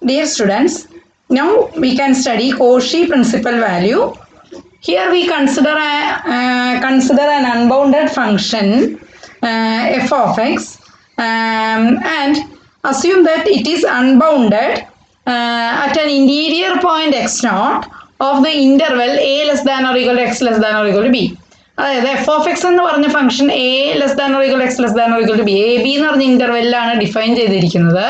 Dear students, now we can study Cauchy principal value. Here we consider an unbounded function f of x and assume that it is unbounded at an interior point x naught of the interval a less than or equal to x less than or equal to b. അതായത് F of X എന്ന് പറഞ്ഞ function A less than or equal X less than or equal to B A B എന്ന് പറഞ്ഞ ഇന്റർവെല്ലാണ് define ചെയ്തിരിക്കുന്നത്.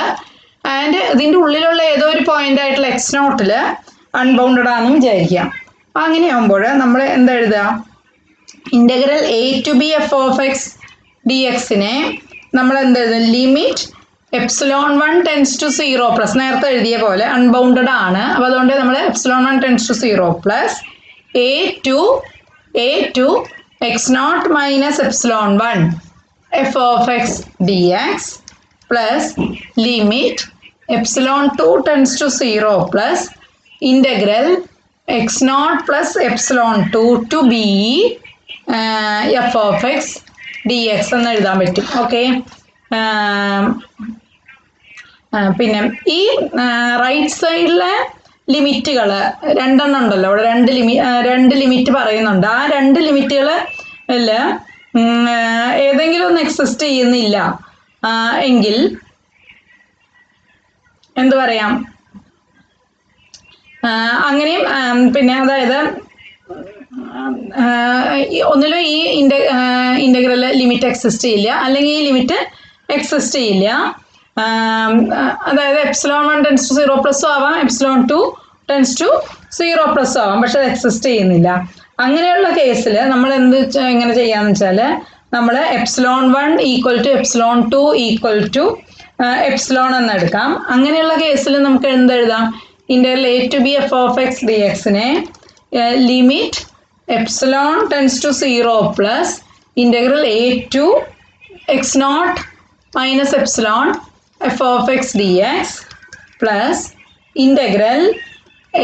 And ഇതിൻ്റെ ഉള്ളിലുള്ള ഏതോ ഒരു പോയിന്റ് ആയിട്ടുള്ള എക്സ് നോട്ടിൽ അൺബൗണ്ടഡ് ആണെന്ന് വിചാരിക്കാം. അപ്പം അങ്ങനെയാകുമ്പോൾ നമ്മൾ എന്താ എഴുതുക? Integral A to B F of X d എക്സിനെ നമ്മൾ എന്താ എഴുതുക? Limit epsilon 1 tends to 0 plus നേരത്തെ എഴുതിയ പോലെ അൺബൗണ്ടഡ് ആണ്. അപ്പോൾ അതുകൊണ്ട് നമ്മൾ epsilon 1 tends to 0 plus a to x naught minus epsilon 1 f of x dx plus limit epsilon 2 tends to 0 plus integral x naught plus epsilon 2 to b f of x dx എന്ന് എഴുതാൻ പറ്റും. Okay, പിന്നെ ഈ right സൈഡിലെ ലിമിറ്റുകൾ രണ്ടെണ്ണം ഉണ്ടല്ലോ, അവിടെ രണ്ട് ലിമിറ്റ് പറയുന്നുണ്ട്. ആ രണ്ട് ലിമിറ്റുകളിൽ ഏതെങ്കിലും ഒന്ന് എക്സിസ്റ്റ് ചെയ്യുന്നില്ല എങ്കിൽ എന്തു പറയാം? അങ്ങനെയും പിന്നെ അതായത് ഒന്നിലും ഈ ഇൻ്റഗ്രൽ ലിമിറ്റ് എക്സിസ്റ്റ് ചെയ്യില്ല, അല്ലെങ്കിൽ ഈ ലിമിറ്റ് എക്സിസ്റ്റ് ചെയ്യില്ല. അതായത് എപ്സിലോൺ 1 ടെൻസ് ടു 0 പ്ലസ് ആവാം, എപ്സിലോൺ 2 ടെൻസ് ടു 0 പ്ലസ് ആവാം, പക്ഷെ അത് എക്സിസ്റ്റ് ചെയ്യുന്നില്ല. അങ്ങനെയുള്ള കേസിൽ നമ്മൾ എങ്ങനെ ചെയ്യാന്ന് വെച്ചാൽ നമ്മൾ epsilon 1 equal to epsilon 2 equal to epsilon എന്നെടുക്കാം. അങ്ങനെയുള്ള കേസിൽ നമുക്ക് എന്തെഴുതാം? Integral A to B F of X d എക്സിനെ limit epsilon tends to 0 plus integral A to x naught minus epsilon f of x dx plus integral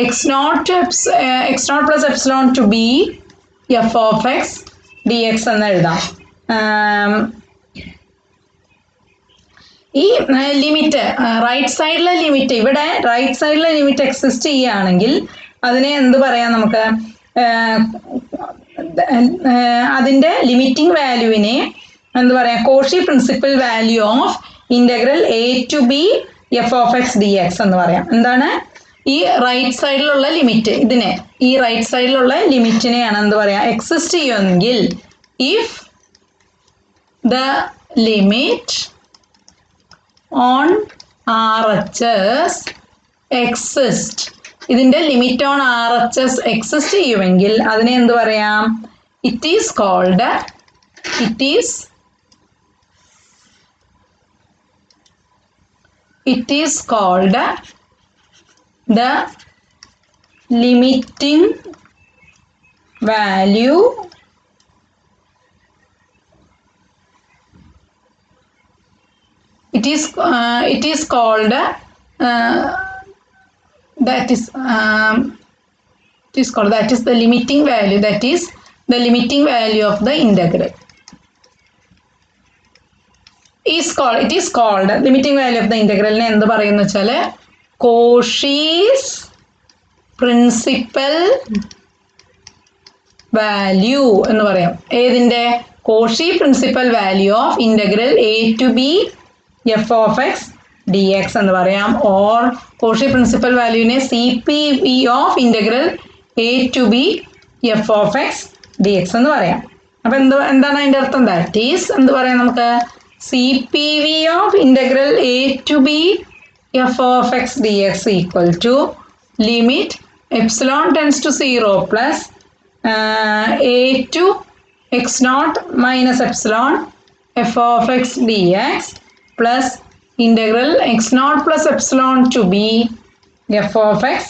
x naught plus epsilon to b f of x dx എന്ന് എഴുതാം. ഈ limit right സൈഡിലെ limit, ഇവിടെ right സൈഡിലെ limit exist ചെയ്യുകയാണെങ്കിൽ അതിനെ എന്ത് പറയാം? നമുക്ക് അതിൻ്റെ ലിമിറ്റിംഗ് വാല്യൂവിനെ എന്ത് പറയാം? Cauchy principal value of integral A to B F of X D X എന്ന് പറയാം. എന്താണ്? ഈ റൈറ്റ് സൈഡിലുള്ള ലിമിറ്റ്, ഈ റൈറ്റ് സൈഡിലുള്ള ലിമിറ്റിനെയാണ് എന്ത് പറയാം? എക്സിസ്റ്റ് ചെയ്യുമെങ്കിൽ if the limit on R H S exist, ഇതിൻ്റെ limit on R H S exist ചെയ്യുമെങ്കിൽ അതിനെ എന്ത് പറയാം? It is called the limiting value that is the limiting value, that is the limiting value of the integral. It is called limiting value of the integral നെ എന്ത് പറയുന്നു വെച്ചാൽ Cauchy's principal value എന്ന് പറയാം. ഏതിൻ്റെ? Cauchy principal value of integral A to B F of X D X എന്ന് പറയാം. Or Cauchy principal വാല്യൂവിനെ C P V of integral A to B F of X D X എന്ന് പറയാം. അപ്പം എന്താണ് അതിൻ്റെ അർത്ഥം? ദാറ്റ് ഈസ് എന്ത് പറയാം നമുക്ക്? CPV of integral a to b f of x dx equal to limit epsilon tends to 0 plus a to x naught minus epsilon f of x dx plus integral x naught plus epsilon to b f of x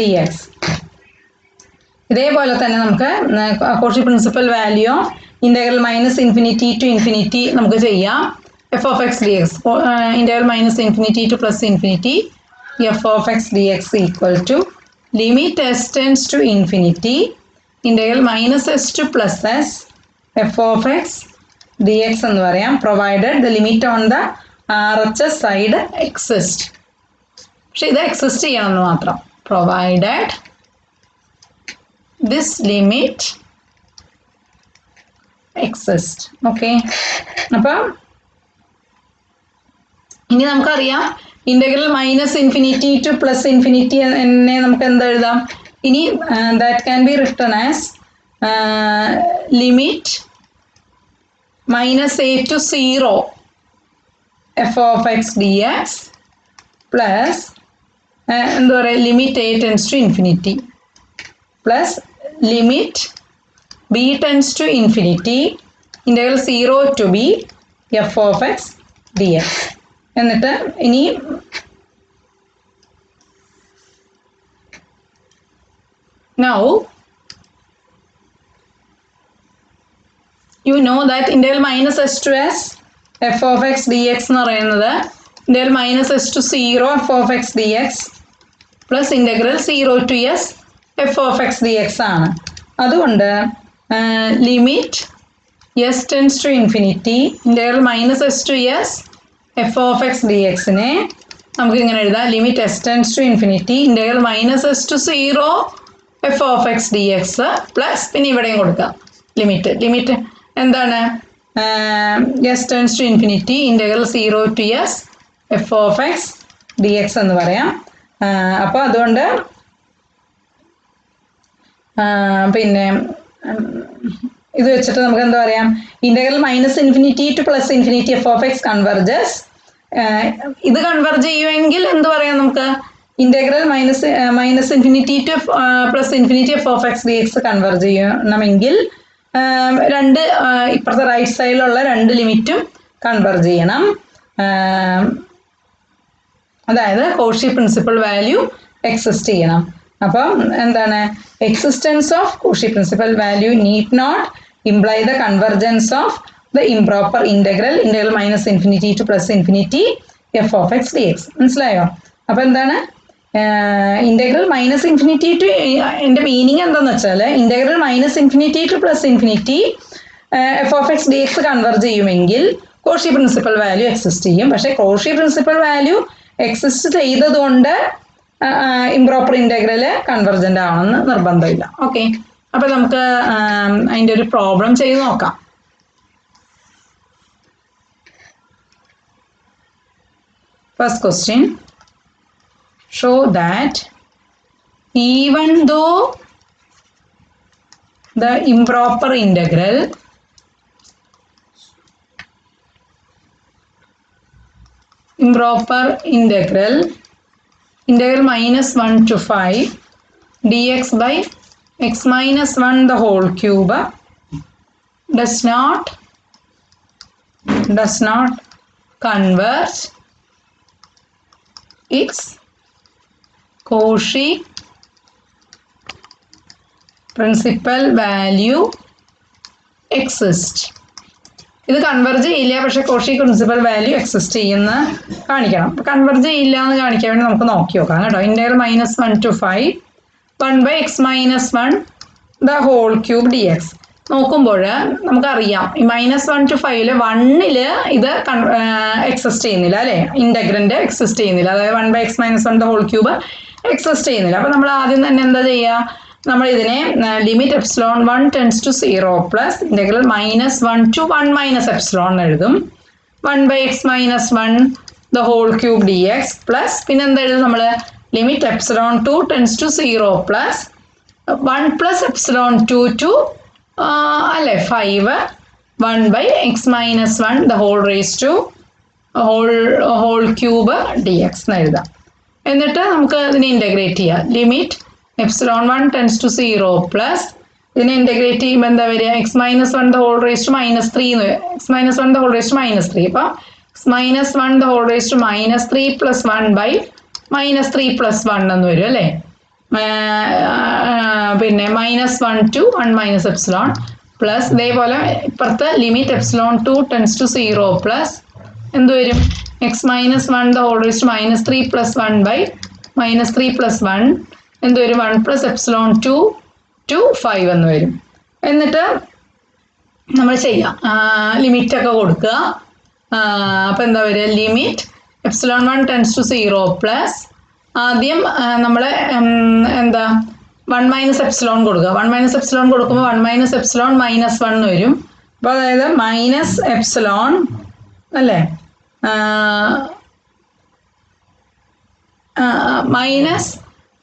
dx. ഇതേപോലെ തന്നെ നമുക്ക് Cauchy principal value of integral minus infinity to infinity നമുക്ക് ചെയ്യാം. F of X D X integral minus infinity to plus infinity F of X D X equal to limit S tends to infinity integral minus S to plus S F of X D X എന്ന് പറയാം, provided the limit on the R H S side exist. പക്ഷെ ഇത് exist ചെയ്യണമെന്ന് മാത്രം. Provided this limit exist. Okay, അപ്പം ഇനി നമുക്കറിയാം integral -∞ to +∞ എന്നെ നമുക്ക് എന്താ എഴുതാം? ഇനി that can be written as limit -a to 0 f of x dx plus എന്താ പറയുക limit a tends to infinity plus limit b tends to infinity integral 0 to b f of x dx. എന്നിട്ട് ഇനി now you know that integral -s to s f of x dx എന്ന് പറയുന്നത് integral -s to 0 f of x dx plus integral 0 to s f of x dx ആണ്. അതുകൊണ്ട് limit s tends to infinity integral -s to s f of x dx നെ നമുക്ക് ഇങ്ങനെ എഴുതാം. Limit s tends to infinity integral -s to 0 f of x dx plus പിന്നെ ഇവിടെയും കൊടുക്കാം limit എന്താണ്? s tends to infinity integral 0 to s f of x dx എന്ന് പറയാം. അപ്പോൾ അതുകൊണ്ട് പിന്നെ ഇത് വെച്ചിട്ട് നമുക്ക് എന്താ പറയാം? Integral -∞ to +∞ f of x converges. ഇത് കൺവെർജ് ചെയ്യുമെങ്കിൽ എന്ത് പറയാം നമുക്ക്? Integral -∞ to +∞ f of x dx converge ചെയ്യണമെങ്കിൽ രണ്ട് ഇപ്പുറത്തെ റൈറ്റ് സൈഡിലുള്ള രണ്ട് ലിമിറ്റും കൺവെർജ് ചെയ്യണം. അതായത് കോഷി പ്രിൻസിപ്പൽ വാല്യൂ എക്സിസ്റ്റ് ചെയ്യണം. അപ്പം എന്താണ്? Existence of Cauchy principal value need not imply the convergence of the improper integral -∞ to +∞ f of x dx. മനസ്സിലായോ? അപ്പം എന്താണ് ഇന്റഗ്രൽ -∞ to എൻ്റെ മീനിങ് എന്താണെന്ന് വെച്ചാൽ integral -∞ to +∞ f of x dx converge ചെയ്യുമെങ്കിൽ കോഷി പ്രിൻസിപ്പൽ വാല്യൂ എക്സിസ്റ്റ് ചെയ്യും. പക്ഷേ Cauchy principal value exist ചെയ്തതുകൊണ്ട് ഇംപ്രോപ്പർ ഇന്റഗ്രൽ കൺവെർജന്റ് ആവണമെന്ന് നിർബന്ധമില്ല. ഓക്കെ, അപ്പം നമുക്ക് അതിൻ്റെ ഒരു പ്രോബ്ലം ചെയ്ത് നോക്കാം. First question, show that even though the improper integral integral -1 to 5 dx by x minus 1 the whole cube does not converge its Cauchy principal value exist. ഇത് converge ചെയ്യില്ല, പക്ഷെ കോഷി പ്രിൻസിപ്പൽ വാല്യൂ എക്സിസ്റ്റ് ചെയ്യുന്ന കാണിക്കണം. Converge ചെയ്യില്ല എന്ന് കാണിക്കാൻ വേണ്ടി നമുക്ക് നോക്കി നോക്കാം കേട്ടോ. Integral -1 to 5 1/x - 1 the whole cube dx നോക്കുമ്പോൾ നമുക്കറിയാം ഈ -1 to 5 1 ഇത് എക്സിസ്റ്റ് ചെയ്യുന്നില്ല അല്ലേ? ഇന്റഗ്രന്റ് എക്സിസ്റ്റ് ചെയ്യുന്നില്ല, അതായത് 1/x - 1 the whole cube exist ചെയ്യുന്നില്ല. അപ്പം നമ്മൾ ആദ്യം തന്നെ എന്താ ചെയ്യുക? നമ്മൾ ഇതിനെ limit epsilon1 tends to 0 plus integral -1 to 1 - എഴുതും. 1/x - 1 the whole cube dx plus പിന്നെ എന്താ എഴുതും നമ്മൾ? Limit epsilon2 tends to 0 plus 1 + epsilon2 to അല്ലേ 5 1/x - 1 the whole raised to whole cube dx എന്ന് എഴുതാം. എന്നിട്ട് നമുക്ക് ഇതിനെ ഇൻ്റഗ്രേറ്റ് ചെയ്യാം. Limit epsilon1 tends to 0 plus ഇതിനെ ഇൻ്റഗ്രേറ്റ് ചെയ്യുമ്പോൾ എന്താ വരിക? x - 1 the whole raised to -3 എന്ന് വരും. x - 1 the whole raised to -3. അപ്പം x - 1 the whole raised to -3 plus 1/-3 + 1 എന്ന് വരും അല്ലേ? പിന്നെ -1 to 1 - epsilon പ്ലസ് ഇതേപോലെ ഇപ്പുറത്ത് limit epsilon2 tends to 0 plus എന്ത് വരും? x - 1 the whole raised to -3 plus 1/-3 plus 1 എന്ത് വരും? 1 + epsilon2 to 5 എന്ന് വരും. എന്നിട്ട് നമ്മൾ ചെയ്യാം, ലിമിറ്റൊക്കെ കൊടുക്കുക. അപ്പോൾ എന്താ വരിക? Limit epsilon1 tends to 0 plus ആദ്യം നമ്മൾ എന്താ 1 മൈനസ് എപ്സിലോൺ കൊടുക്കുക. 1 മൈനസ് എപ്സിലോൺ കൊടുക്കുമ്പോൾ 1 മൈനസ് എപ്സിലോൺ മൈനസ് 1 വരും. അപ്പോൾ അതായത് മൈനസ് എപ്സിലോൺ അല്ലേ, minus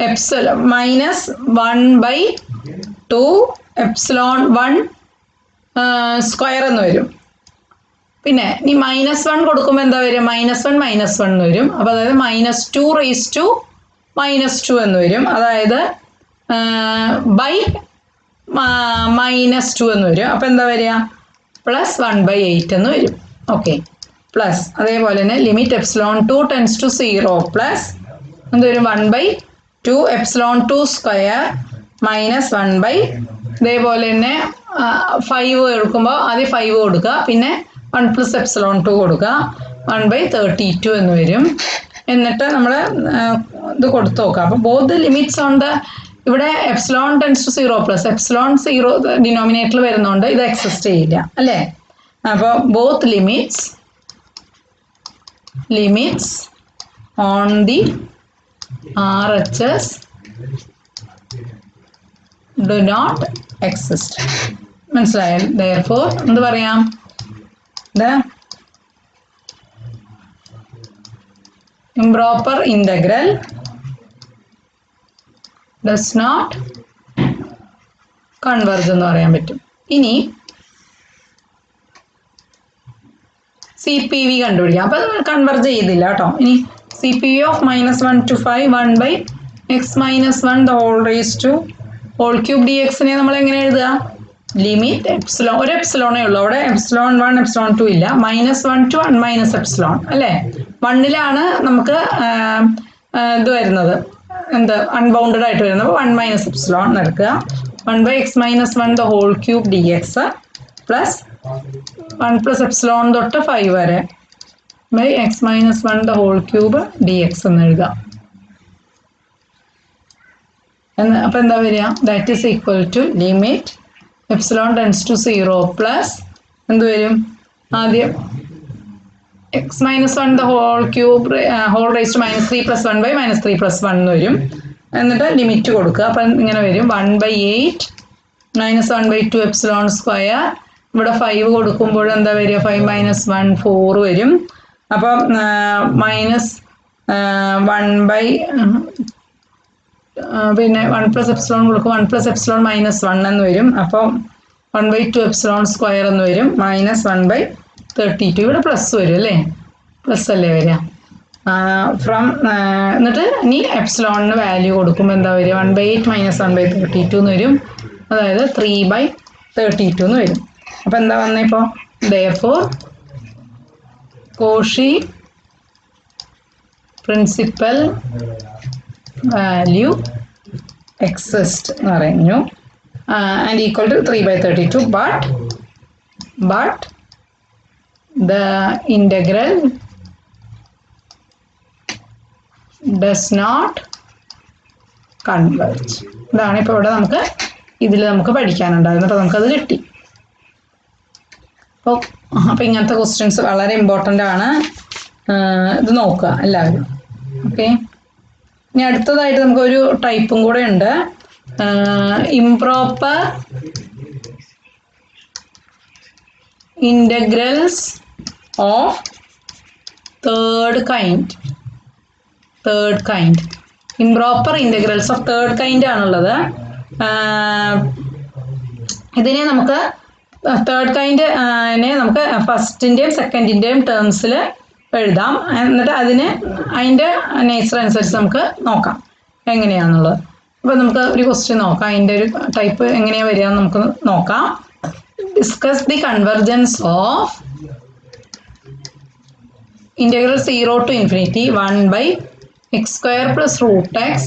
epsilon minus 1/2 epsilon 1 square എന്ന് വരും. പിന്നെ ഈ -1 കൊടുക്കുമ്പോൾ എന്താ വരും? -1 -1 വരും. അപ്പോൾ അതായത് -2 റേസ് ടു -2 എന്ന് വരും. അതായത് ബൈ -2 എന്ന് വരും. അപ്പോൾ എന്താ വരിക? +1/8 എന്ന് വരും. ഓക്കെ, പ്ലസ് അതേപോലെ തന്നെ limit epsilon 2 tends to 0 plus എന്ത് വരും? 1/2 എപ്സിലോൺ 2 സ്ക്വയർ മൈനസ് 1 ഇതേപോലെ തന്നെ 5 എടുക്കുമ്പോൾ ആദ്യം 5 കൊടുക്കുക, പിന്നെ 1 പ്ലസ് എപ്സിലോൺ 2 കൊടുക്കുക, 1/32 എന്ന് വരും. എന്നിട്ട് നമ്മൾ ഇത് കൊടുത്തു നോക്കുക. അപ്പോൾ ബോത്ത് ലിമിറ്റ്സ് ഓൺ ദ ഇവിടെ epsilon tends to 0 plus epsilon 0 ഡിനോമിനേറ്ററിൽ വരുന്നതുകൊണ്ട് ഇത് എക്സിസ്റ്റ് ചെയ്യില്ല അല്ലേ. അപ്പോൾ both limits on the RHS do not exist. മനസ്സിലായോ? therefore എന്ത് പറയാം? the improper integral does not converge എന്ന് പറയാൻ പറ്റും. ഇനി CPV കണ്ടുപിടിക്കാം. അപ്പോൾ കൺവെർജ് ചെയ്തില്ല കേട്ടോ. ഇനി CPV of -1 to 5 1/x - 1 the whole raised to whole cube dxനെ നമ്മൾ എങ്ങനെ എഴുതുക? ലിമിറ്റ് എപ്സിലോൺ, ഒരു എപ്സിലോണേ ഉള്ളൂ അവിടെ, എപ്സിലോൺ 1 എപ്സിലോൺ 2 ഇല്ല. -1 to 1 മൈനസ് എപ്സിലോൺ അല്ലേ. 1ലാണ് നമുക്ക് ഇത് വരുന്നത്, എന്ത് അൺബൗണ്ടഡ് ആയിട്ട് വരുന്നത്. 1 മൈനസ് എപ്സിലോൺ എടുക്കുക. 1/x - 1 the whole cube dx plus 1 plus epsilon തൊട്ട് 5 വരെ x - 1 the whole cube dx എന്ന് എഴുതാം. അപ്പോൾ എന്താ വരിക? That is equal to limit epsilon tends to 0 plus എന്ത് വരും? ആദ്യം x - 1 the whole cube whole raised to -3 + 1 -3 + 1 എന്ന് വരും. എന്നിട്ട് ലിമിറ്റ് കൊടുക്കുക. അപ്പം ഇങ്ങനെ വരും 1/8 -1/2 എപ്സിലോൺ സ്ക്വയർ. ഇവിടെ 5 കൊടുക്കുമ്പോൾ എന്താ വരിക? 5 - 1 4 വരും. അപ്പം പിന്നെ 1 പ്ലസ് എപ്സിലോൺ കൊടുക്കും, 1 പ്ലസ് എപ്സിലോൺ -1 എന്ന് വരും. അപ്പോൾ 1/2 എപ്സിലോൺ സ്ക്വയർ എന്ന് വരും. -1/32 ഇവിടെ പ്ലസ് വരും അല്ലേ, പ്ലസ് അല്ലേ വരിക. എന്നിട്ട് ഇനി എപ്സിലോണിന് വാല്യൂ കൊടുക്കുമ്പോൾ എന്താ വരിക? 1/8 - 1/32 എന്ന് വരും. അതായത് 3/32 എന്ന് വരും. അപ്പോൾ എന്താ വന്നത് ഇപ്പോൾ? therefore Cauchy principal value exist എന്ന് പറഞ്ഞു, and equal to 3/32, but the integral does not converge. ഇതാണ് ഇപ്പോൾ ഇവിടെ നമുക്ക് ഇതിൽ നമുക്ക് പഠിക്കാനുണ്ടായിരുന്നു. അപ്പോൾ നമുക്കത് കിട്ടി. അപ്പോൾ ഇങ്ങനത്തെ ക്വസ്റ്റ്യൻസ് വളരെ ഇമ്പോർട്ടൻ്റ് ആണ്. ഇത് നോക്കുക എല്ലാവരും. ഓക്കെ, ഇനി അടുത്തതായിട്ട് നമുക്കൊരു ടൈപ്പും കൂടെ ഉണ്ട്, improper integrals of third kind. Improper integrals of third kind ആണുള്ളത്. ഇതിനെ നമുക്ക് തേർഡ് കൈൻഡിനെ നമുക്ക് ഫസ്റ്റിൻ്റെയും സെക്കൻഡിൻ്റെയും ടേംസിൽ എഴുതാം. എന്നിട്ട് അതിൻ്റെ നേച്ചർ അനുസരിച്ച് നമുക്ക് നോക്കാം എങ്ങനെയാണെന്നുള്ളത്. അപ്പോൾ നമുക്ക് ഒരു ക്വസ്റ്റ്യൻ നോക്കാം, അതിൻ്റെ ഒരു ടൈപ്പ് എങ്ങനെയാണ് വരിക എന്ന് നമുക്ക് നോക്കാം. Discuss the convergence of integral 0 to ∞ 1/x² + √x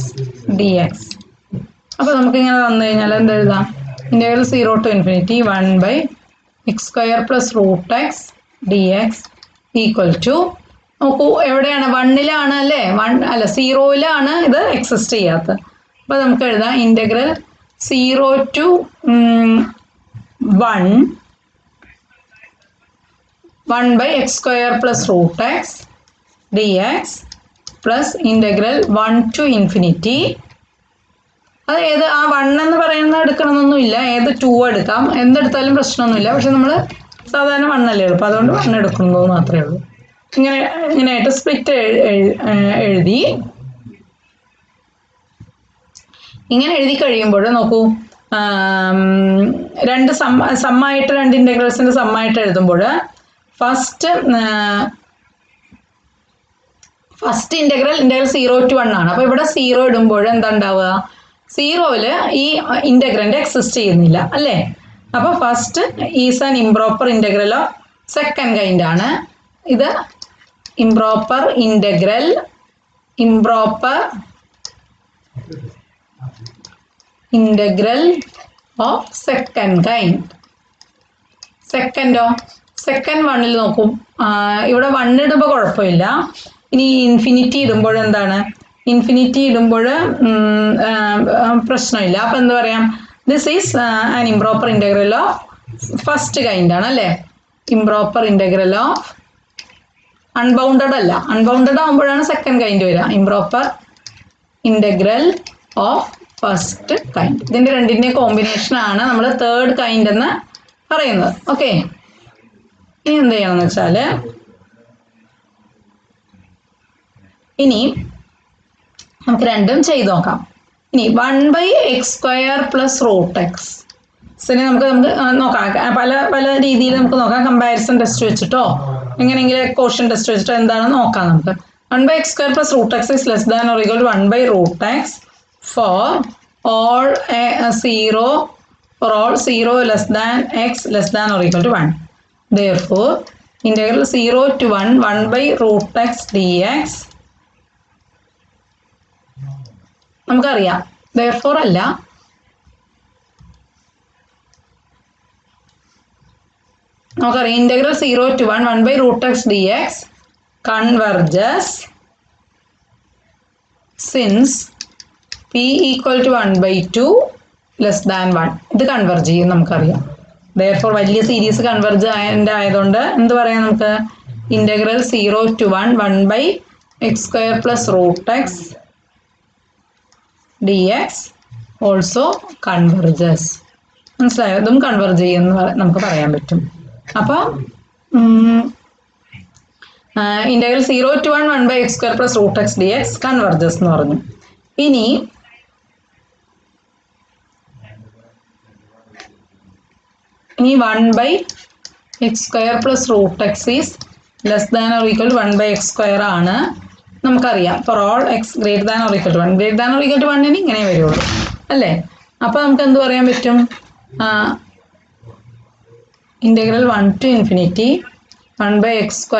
dx. അപ്പോൾ നമുക്കിങ്ങനെ തന്നു കഴിഞ്ഞാൽ എന്തെഴുതാം? Integral 0 to ∞ 1/x² + √x dx equal to, നോക്കൂ എവിടെയാണ്? 1ലാണ് അല്ലേ, 1 അല്ല 0ലാണ് ഇത് എക്സിസ്റ്റ് ചെയ്യാത്തത്. അപ്പോൾ നമുക്ക് എഴുതാം integral 0 to 1 1/x² + √x dx plus integral 1 to infinity. അത് ഏത് ആ 1 എന്ന് പറയുന്നത് എടുക്കണമെന്നൊന്നുമില്ല, ഏത് 2 എടുക്കാം, എന്തെടുത്താലും പ്രശ്നമൊന്നുമില്ല. പക്ഷെ നമ്മൾ സാധാരണ 1 അല്ലേ എളുപ്പം, അതുകൊണ്ട് 1 എടുക്കുന്നത് മാത്രമേ ഉള്ളൂ. ഇങ്ങനെയായിട്ട് സ്പ്ലിറ്റ് എഴുതി. ഇങ്ങനെ എഴുതി കഴിയുമ്പോൾ നോക്കൂ, രണ്ട് സമ്മായിട്ട്, രണ്ട് ഇൻ്റഗ്രൽസിൻ്റെ സമ്മായിട്ട് എഴുതുമ്പോൾ ഫസ്റ്റ് ഇൻ്റഗ്രൽ 0 to 1 ആണ്. അപ്പോൾ ഇവിടെ 0 ഇടുമ്പോൾ എന്താ ഉണ്ടാവുക? 0ൽ ഈ ഇൻ്റഗ്രൻ്റ് എക്സിസ്റ്റ് ചെയ്യുന്നില്ല അല്ലേ? അപ്പോൾ first is an improper integral of second kind ആണ്. ഇത് improper integral of second kind. സെക്കൻഡോ? സെക്കൻഡ് 1ൽ നോക്കും, ഇവിടെ 1 ഇടുമ്പോൾ കുഴപ്പമില്ല. ഇനി ഇൻഫിനിറ്റി ഇടുമ്പോൾ എന്താണ്? ഇൻഫിനിറ്റി ഇടുമ്പോൾ പ്രശ്നമില്ല. അപ്പം എന്താ പറയാം? This is an improper integral of first kind ആണ് അല്ലേ? ഇംപ്രോപ്പർ ഇൻ്റഗ്രൽ ഓഫ് അൺബൗണ്ടഡ് അല്ല, അൺബൗണ്ടഡ് ആകുമ്പോഴാണ് സെക്കൻഡ് കൈൻഡ് വരിക. Improper integral of first kind. ഇതിൻ്റെ രണ്ടിൻ്റെ കോമ്പിനേഷൻ ആണ് നമ്മൾ തേർഡ് കൈൻഡ് എന്ന് പറയുന്നത്. ഓക്കെ, ഇനി എന്ത് ചെയ്യണമെന്ന് വെച്ചാൽ, ഇനി നമുക്ക് രണ്ടും ചെയ്ത് നോക്കാം. ഇനി 1/x² + √x. ഇതിനെ നമുക്ക് നോക്കാം, പല രീതിയിൽ നമുക്ക് നോക്കാം. കമ്പാരിസൺ ടെസ്റ്റ് വെച്ചിട്ടോ എങ്ങനെയെങ്കിലും കോഷ്യൻ ടെസ്റ്റ് വെച്ചിട്ടോ എന്താണെന്ന് നോക്കാം നമുക്ക്. 1/x² + √x is less than or equal to 1/√x for all 0 less than x less than or equal to 1. Therefore, integral 0 to 1 1/√x dx. നമുക്കറിയാം, therefore അല്ല, നമുക്കറിയാം integral 0 to 1 1/√x dx converges since p equal to 1/2 less than 1. ഇത് converge ചെയ്യും നമുക്കറിയാം. therefore വലിയ series converge ആയതുകൊണ്ട് എന്ത് പറയാം നമുക്ക്? integral 0 to 1 1/x² + √x dx also converges. മനസ്സിലായോ? ഇതും കൺവെർജ് ചെയ്യുമെന്ന് നമുക്ക് പറയാൻ പറ്റും. അപ്പോൾ integral 0 to 1 1/x² + √x dx converges എന്ന് പറഞ്ഞു. ഇനി 1/x² + √x is less than or equal to 1/x² ആണ് നമുക്കറിയാം. for all x greater than or equal to 1. greater than or equal to 1 ഇങ്ങനെ വരുള്ളൂ അല്ലേ? അപ്പോൾ നമുക്ക് എന്ത് പറയാൻ പറ്റും? integral 1 to infinity 1/x²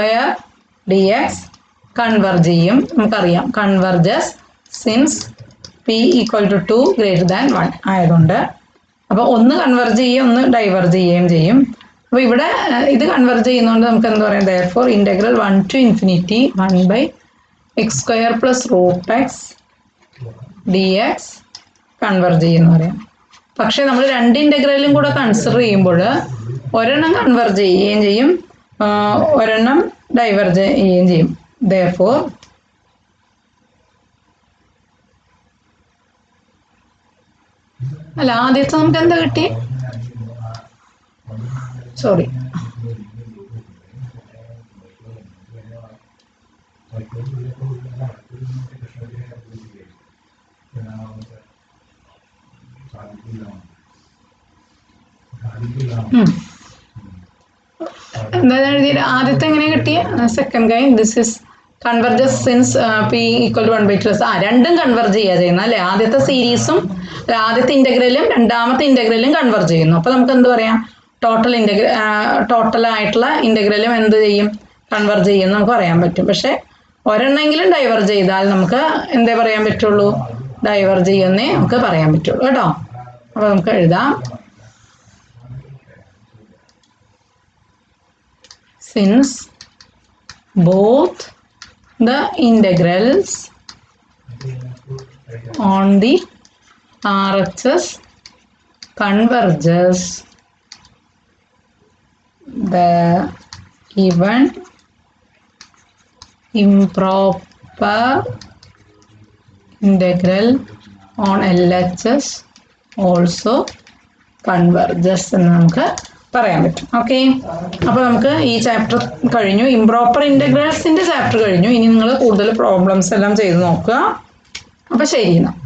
dx converge ചെയ്യും. നമുക്കറിയാം converges since p equal to 2 greater than 1 ആയതുകൊണ്ട്. അപ്പോൾ ഒന്ന് കൺവെർജ് ചെയ്യുകയും ഒന്ന് ഡൈവേർജ് ചെയ്യുകയും ചെയ്യും. അപ്പോൾ ഇവിടെ ഇത് കൺവെർജ് ചെയ്യുന്നതുകൊണ്ട് നമുക്ക് എന്താ പറയാം? therefore integral 1 to infinity 1/x² + √x dx converge ചെയ്യുമെന്ന് പറയാം. പക്ഷേ നമ്മൾ രണ്ട് ഇൻ്റഗ്രലും കൂടെ കൺസിഡർ ചെയ്യുമ്പോൾ ഒരെണ്ണം കൺവെർജ് ചെയ്യുകയും ചെയ്യും, ഒരെണ്ണം ഡൈവേർജ് ചെയ്യുകയും ചെയ്യും. therefore അല്ല, ആദ്യത്തെ നമുക്ക് എന്താ കിട്ടി? സോറി, എന്താ എഴുതിയത്? ആദ്യത്തെ എങ്ങനെ കിട്ടിയ? Second kind this is converges since p equal to 1/2. രണ്ടും കൺവെർജ് ചെയ്യുക ചെയ്യുന്നത് അല്ലേ? ആദ്യത്തെ സീരീസും ആദ്യത്തെ ഇൻ്റഗ്രലും രണ്ടാമത്തെ ഇൻ്റഗ്രലും കൺവെർജ് ചെയ്യുന്നു. അപ്പോൾ നമുക്ക് എന്ത് പറയാം? ടോട്ടലായിട്ടുള്ള ഇൻ്റഗ്രലും എന്ത് ചെയ്യും? കൺവെർജ് ചെയ്യുമെന്ന് നമുക്ക് പറയാൻ പറ്റും. പക്ഷെ ഒരെണ്ണെങ്കിലും ഡൈവേർജ് ചെയ്താൽ നമുക്ക് എന്തേ പറയാൻ പറ്റുള്ളൂ? ഡൈവേർജ് ചെയ്യുമെന്നേ നമുക്ക് പറയാൻ പറ്റുള്ളൂ കേട്ടോ. അപ്പോൾ നമുക്ക് എഴുതാം, since both the integrals on the RHS converges, the given improper per integral on LHS also converges എന്ന് നമുക്ക് പറയാൻ പറ്റും. ഓക്കെ, അപ്പോൾ നമുക്ക് ഈ ചാപ്റ്റർ കഴിഞ്ഞു. ഇംപ്രോപ്പർ ഇൻ്റഗ്രൽസിൻ്റെ ചാപ്റ്റർ കഴിഞ്ഞു. ഇനി നിങ്ങൾ കൂടുതൽ പ്രോബ്ലംസ് എല്ലാം ചെയ്ത് നോക്കുക. അപ്പോൾ ശരി എന്നാൽ.